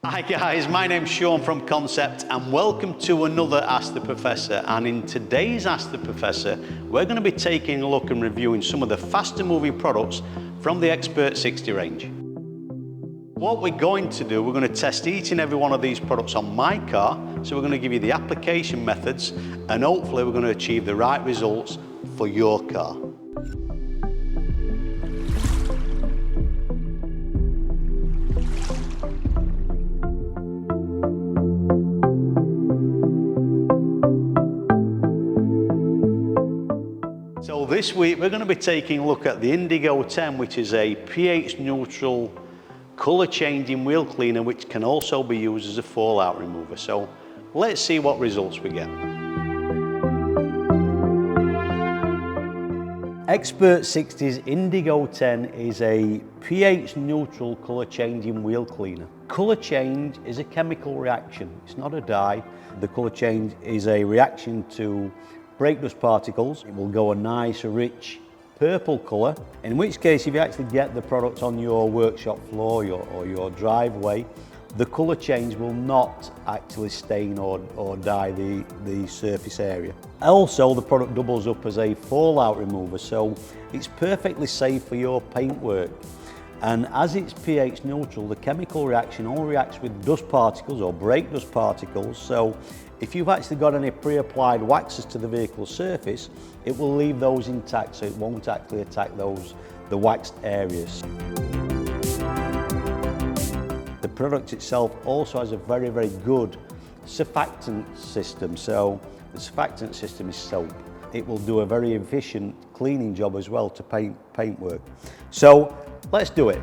Hi guys, my name's Sean from Concept and welcome to another Ask the Professor. And in today's Ask the Professor, we're going to be taking a look and reviewing some of the faster moving products from the Expert 60 range. What we're going to do, we're going to test each and every one of these products on my car. So we're going to give you the application methods and hopefully we're going to achieve the right results for your car. So this week we're going to be taking a look at the Indigo 10, which is a pH neutral colour changing wheel cleaner which can also be used as a fallout remover. So let's see what results we get. Expert 60's Indigo 10 is a pH neutral colour changing wheel cleaner. Colour change is a chemical reaction, it's not a dye. The colour change is a reaction to brake dust particles. It will go a nice rich purple colour, in which case if you actually get the product on your workshop floor or your driveway, the colour change will not actually stain or dye the surface area. Also, the product doubles up as a fallout remover, so it's perfectly safe for your paintwork. And as it's pH neutral, the chemical reaction only reacts with dust particles or brake dust particles. So if you've actually got any pre-applied waxes to the vehicle surface, it will leave those intact, so it won't actually attack the waxed areas. The product itself also has a very, very good surfactant system. So the surfactant system is soap. It will do a very efficient cleaning job as well to paintwork. So let's do it.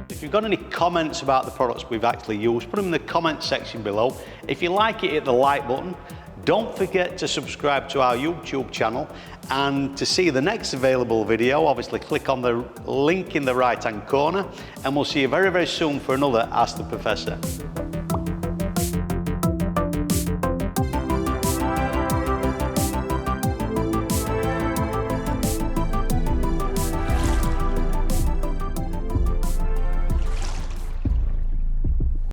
If you've got any comments about the products we've actually used, put them in the comment section below. If you like it, hit the like button. Don't forget to subscribe to our YouTube channel, and to see the next available video, obviously click on the link in the right hand corner, and we'll see you very, very soon for another Ask the Professor.